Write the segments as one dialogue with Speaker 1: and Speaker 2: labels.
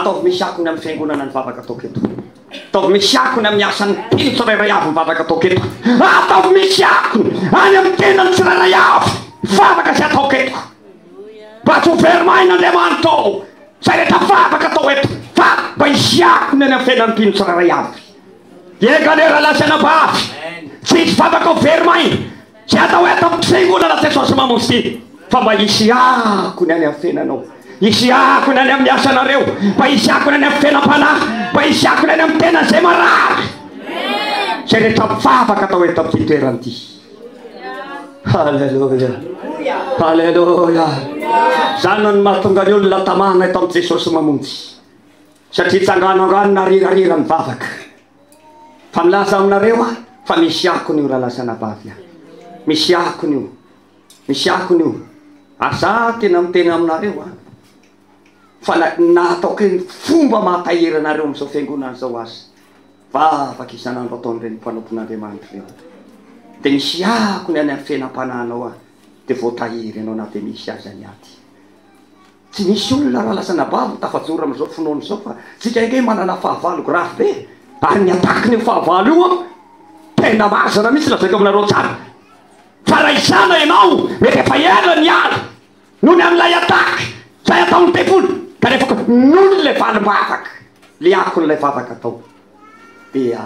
Speaker 1: ataovy misy akony amin'ny fiangonana ny vavaka ataoko eto, ataovy misy akony amin'ny asan'ny teny tsirairay avy ny vavaka ataoko eto, ataovy misy akony any amin'ny tenany tsirairay avy vavaka sy ataoko eto. Mba tsy ho verimaina Andriamanitra ao zay rehetra vavaka atao eto, fa mba hisy akony any amin'ny fiainan'ny mpino tsirairay avy. Egalera lasana bavy tsy hisy vavaka ho verimaina sy atao eto amin'ny fiangonana Jesosy mamonjy, fa mba hisy akony any amin'ny fiainanao, hisy akony any amin'ny asanareo, mba hisy akony any amin'ny fiainam-panahy, mba hisy akony any amin'ny tena zay marary zay rehetra vavaka atao eto amin'ny toerana ity. Halleluja, halleluja. Zany no mahatonga ny olona tamana eto amin'ny Jesosy mamonjy, satria tsanganoangano narirarira ny vavaka. Fa milaza aminareo fa misy akony io raha lasana bavy, misy akony io, misy akony io. Asa tena miteny aminareo fa nataoko ny fomba mahatahiry anareo amin'izao fiangonana zao azy, vavaka isan'andro ataon'ireny mpanompon'Andriamanitra reo. Dia misy akony any amin'ny fiainam-panahinao dia voatahiry ianao na dia misy aza ny aty. Tsy misy olona raha lasana bavy tafajoro amin'izao finoana izao, fa tsika inge manana fahavalo grafy be, ary ny atakiny io fahavalo io tena mazana mihitsy lazaiko aminareo tsara. Fa raha izana ianao mety efa ela ny ala noho ny amin'ilay ataky zay ataon'ny tefolo, kanefa noho le valim-bavaka, le akon'ilay vavaka atao dia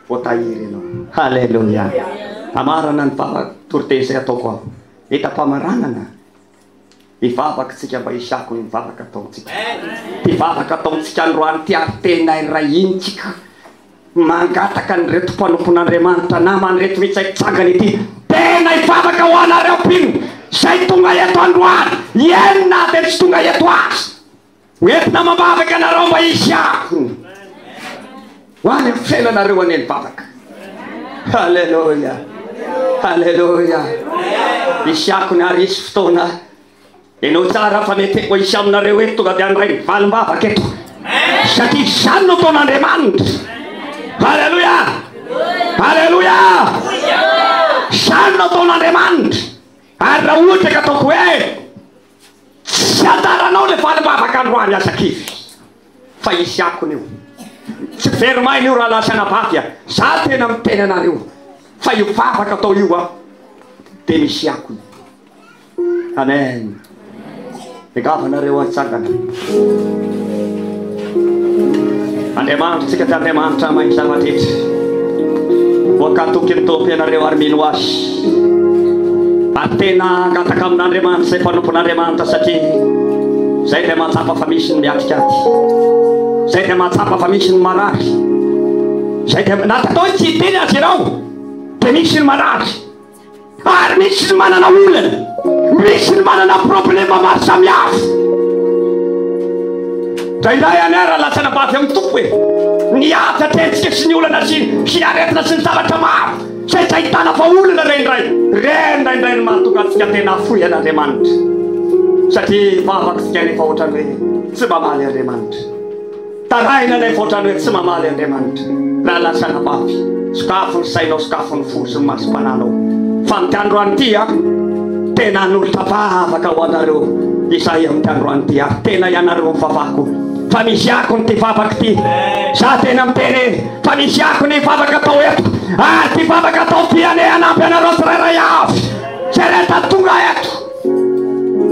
Speaker 1: voatahiry ianao. Halleluja. Amarana ny vavaka torotezay ataoko aho, hitam-pamaranana ivavakatsika mba hisy akony ny vavaka ataontsika. Ty vavaka ataontsika androany ty ary tena iray intsika mangataka ny reto mpanompon'Andriamanitra namany reto mitsangitsangana ity, tena ivavaka ho anareo mpino zay tonga eto androany, enina dia tsy tonga eto azy, entina mambavaka anareo mba hisy akony ho any amin'ny fiainanareo any ny vavaka. Halleluja, halleluja. Hisy akony ary hisy fotoana ianao tsara fa mety ho hisy aminareo eto tonga dia andray valim-bavaka eto, satria zany no ataon'Andriamanitra. Halleluja, halleluja. Zany no ataon'Andriamanitra. Ary raha ohatra ka ataoko hoe tsy adaranao le valim-bavaka androany asakivy, fa hisy akony io, tsy verimaina io raha lasana bavy. Za tena miteny anareo fa io vavaka atao io dia misy akony. Amen. Igavanareo atsangana. Andriamanitra, tsika ty Andriamanitra mahay zavatra rehetra, voakatoky ny topy ianareo ary mino azy, ary tena angataka amin'Andriamanitra zay mpanompon'Andriamanitra, satria zay dia mahatsapa fa misy ny miatrikaty, zay dia mahatsapa fa misy ny marary, zay dia natatao tsy hiteny azy ianao dia misy ny marary, ary misy ny manana olana, misy ny manana problema maro samihafa. Draindray anera lasana bavy amin'ny tompo ny asa tentsika sy ny olana sy aretina sy ny zavatra maro zay tsy ahitana fa olana rendraindray ny mahatonga antsika tena foy an'Andriamanitra, satria vavakatsika nefa ohatrany hoe tsy mamaly Andriamanitra, taraina nefa ohatrany hoe tsy mamaly Andriamanitra. Raha lasana bavy, sokafo ny sainao, sokafo ny fo sy ny masom-pananao, fa ny androany ty tena n'olona vavaka ho anareo izay amin'ny androany ty, ary tena ianareo mivavako fa misy akony ty vavaka ty. Za tena miteny fa misy akony vavaka atao eto, ary ty vavaka atao piane anampy anareo tsirairay avy zay rehetra tonga eto,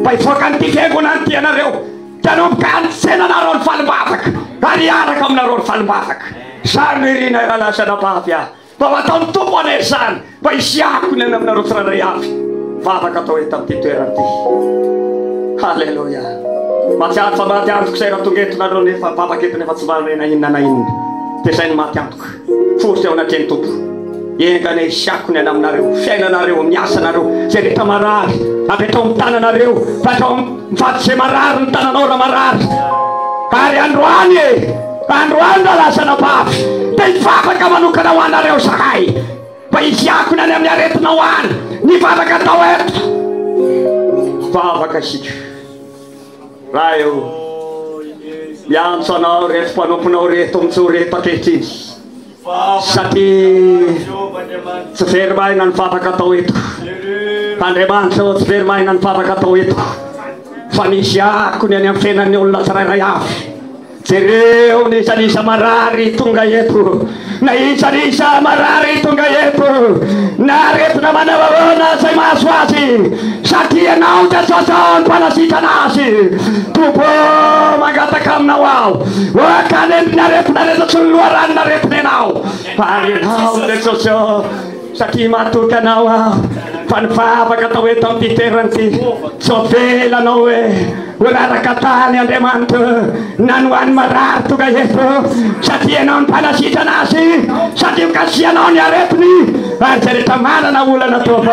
Speaker 1: mba hivoaka nyty fiangonana ty anareo, tanomboka antsena anareo ny valim-bavaka ary iaraka aminareo ny valim-bavaka. Zany no irina raha lasana bavy mba ataon'ny tompo anery zany, mba hisy akony any aminareo tsirairay avy vavaka atao eto amin'ity toerana ty. Halleluja. Matsiaro fa maty antoko zay raha tonga eto nareo nefa vavaka eto nefa tsy mba na inona na inona, dia zay ny maty antoko fosy ao anatreny tompo. Engane hisy akony any aminareo, fiainanareo, miasanareo, zay rehetra marary apetrao amin'ny tananareo, fatao mifaty zay marary ny tananao raha marary. Ary androany androany raha lasana bavy dia hivavaka manokana ho anareo sakay, mba hisy akony any amin'ny aretinao any ny vavaka atao eto. Vavaka sika raha eo miantso anao reto mpanomponao reto amin'izao reto ankehitriny, satria tsy verimaina ny vavaka atao eto. Andriamanitra tsy verimaina ny vavaka atao eto, fa misy akony any amin'ny fiainan'ny olona tsirairay avy Sireu ni isa marari tunggay ito. Na isa marari tunggay ito. Narit naman na wawala sa maswasi. Sakyan na ang tasasan para si Tanasi. Tupo magatakam na wow. Wakanin narit sa suluaran narit ninaw. Paginaw na sosyo. Sakimatu kanawa. Panfa pagkatawid ang titeran ti. Sofela noe. Wala rakatan yang demantu nanwan marar tu gayeto satienon panasita nasi satiu kasianon ya repni cerita mana na wula na topo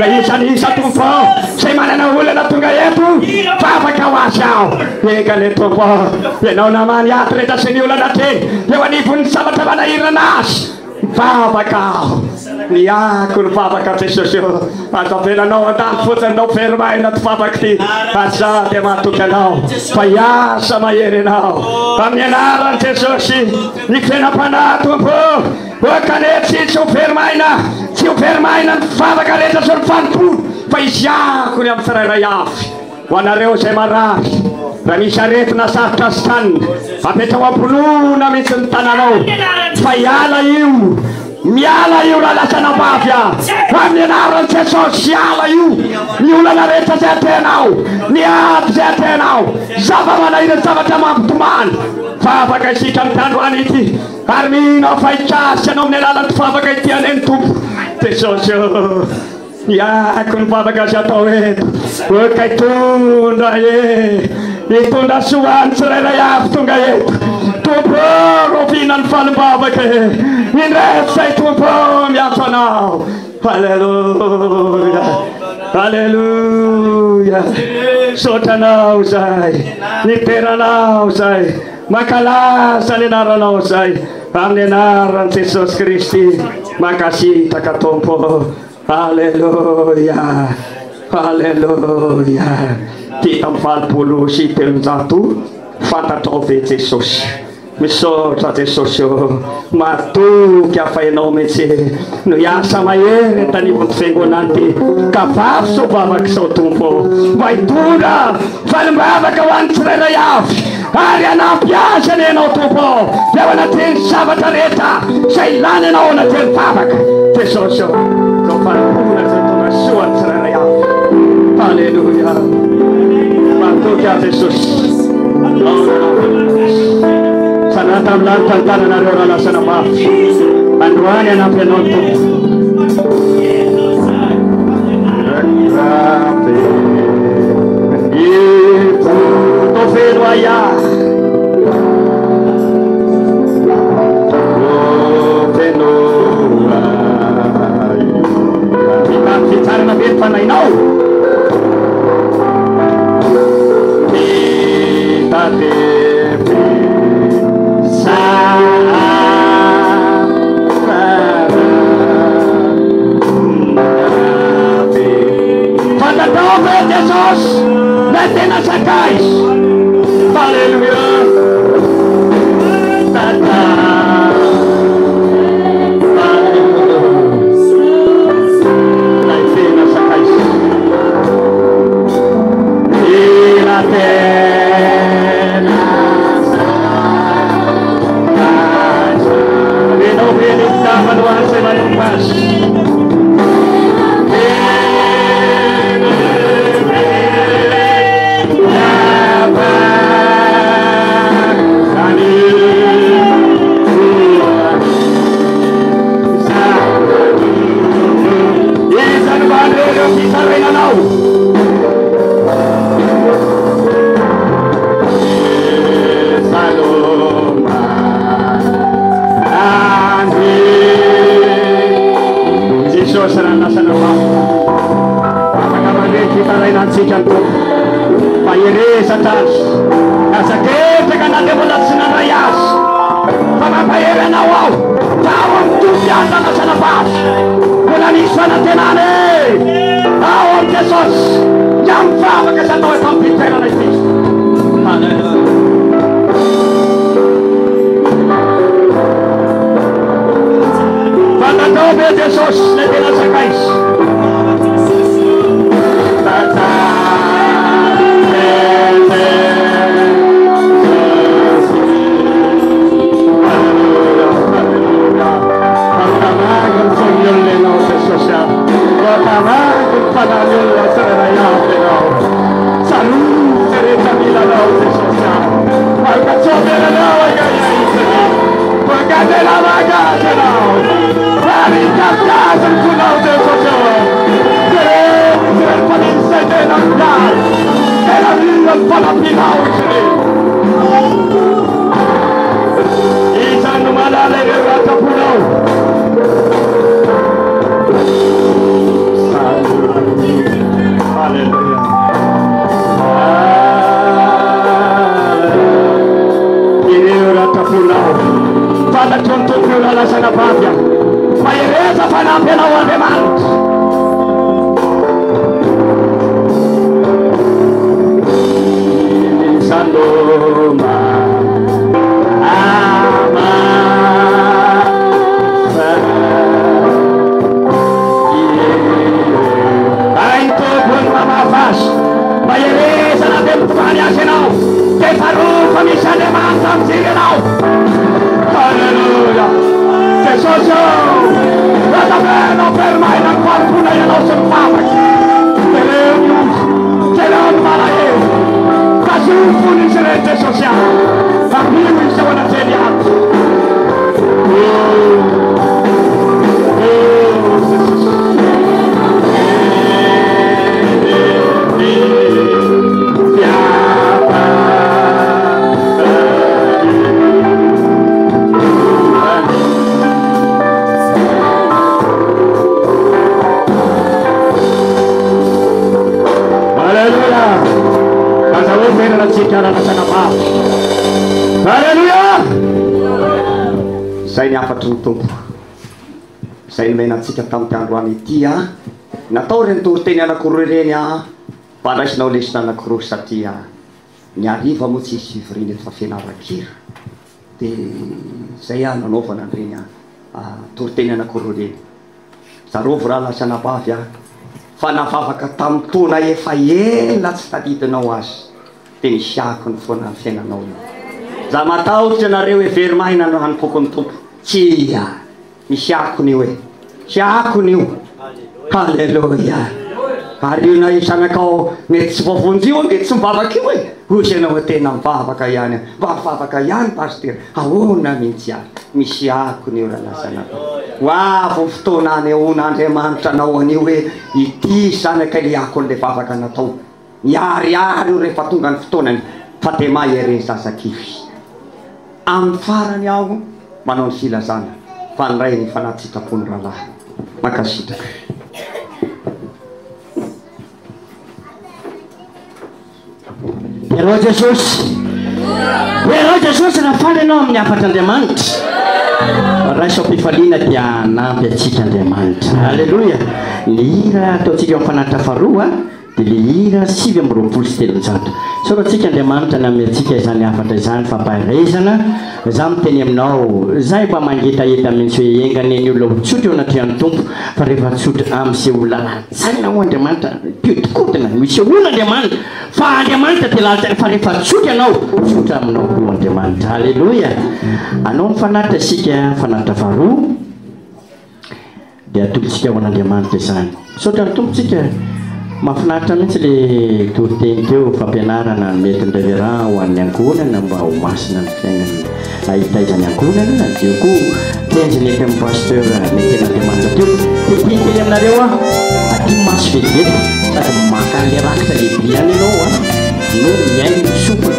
Speaker 1: gayi sani satumpo sai mana na wula na tu gayeto papa kawasau ye kale topo ye no naman ya treta seni wula nate ye wani pun sabat bana iranas papa kau niya kun papa ka tesosyo atau pela no dan futan no fermai na papa kti asa te matu kanao paya sama yere nao pamyenaran tesosi nikena pana tumpo wakane si fermai na papa ka leta sur fanpu paisya kun am saraya wanareo semara Rami syarif na sarkastan apetawa pulu na misentanano payala yu miala yu la sana mafia kami naran se sosiala yu la na reta zetenau niat zetenau zaba mana ida zaba tamam tuman fa kai kan tanwaniti armino faicha senom nelalan fa kai tian entup te sosio ya kun fa kai jatoet kai tunda ye itunda suan seraya ya tungaye tupo rofinan fal baba ke inre sai tupo ya sana haleluya haleluya sotanau sai niteranau sai makala salinarau sai amnenaran Yesus Kristi makasih takatompo haleluya haleluya kita 40 sipil satu fata tofe Yesus miso sa Yesus matu kya fenomesi no ya samaye tani potfengo nanti kapaf so babak so tumpo vai dura falmbaba kawan trela yaf Arya na piace ne no tumpo deve na tin sabatareta sei lane no na tin babak Yesus so falmbuna so tuna suan trela yaf haleluya Tuhan Yesus, sanata belakang tanah narora la sana maaf, anduan yang apa nonton, itu tofel waya, kita nabi panai nau. Pada doa Yesus, nanti nasakais. Haleluya. Yesus ya. Bertangan panahnya seraya Engkau. Salut cerita milanau Yesus ya. Maka saudara nawaga ya istri. Berkatlah nawaga Engkau. Hari kasih Engkau Yesus ya. Keren paling saja nakal. Keren paling pinau istri. Isan numalale rata pulau. Haleluya. Ini rata pulau. Pada contoh pulau la sana papia. Maireza fana pela wande malt. Sandoma. Haleluya. Yesus, rata bene fermai la qualcuna e non si papa. Tereu malaye. Kasu funisere Yesus ya. Tapi bisa wana teliat. Haleluya. Saya ini apa tuntut? Saya ini menaksika tampang ruang itia. Natau rentur tenya na kururenya. Panas na ulis na kurusatia. Nyari famusi sifrini fafina rakir. Di saya nanofa na rinya. Turtenya na kurure. Sarufra la sana pafya. Fana fafa katamtu na yefaye lats tadito na was. Teni siakon fona fena nauna. Zama tau cenareu e firmai na nohan pokon tup. Cia. Mi siakon iwe. Siakon iwe. Haleluya. Hari na isana kau netspofunzion netsumpa kiwe. Husena wete na papa kayane. Papa kayan pastir. Hauna mincia. Mi siakon iwe na sana. Wah, fuftona ne una ne manta na waniwe. Iti sana kaliakon de papa kana tau. Yari-yari repatungan fotonan Fatima yerin sasakivi amfaran yago manon sila sana fanrai ni fanatita pun rala. Makasih. Pero Jesus na fale no mnyapata demant Raisho pifalina tia na piachika demant. Haleluya. Lira to tiga fanata farua Dilira sivy amby roapolo sy telonjato. So raha tsika Andriamanitra nameantsika izany hafatra izany fampahaizana, za miteny aminao, zay mba mangetaheta mihitsy hoe engany ny olona tsotra eo anaty any tompo, fa rehefa tsotra amin'izay olona zany na ho Andriamanitra piotikodina misy olona Andriamanitra, fa Andriamanitra te lalitra, fa rehefa tsotra ianao, tsotra aminao koa Andriamanitra. Haleluya. Anao mifanaritra isika fanaritra faharoa dia atombotsika ho an'Andriamanitra izany. Saotra ny tombotsika mahafinaritra mihitsy le toriteny teo fampianarana mety ndravera ho an'ny ankonana mba ho masina ny fiainana ahita izany ankonana dia koa tenjinety amin'ny pasteur mety Andriamanitra teo tetentely aminareo aty maso vetivety sady maka an'le rakitra lehibe any ianao no miaino misopa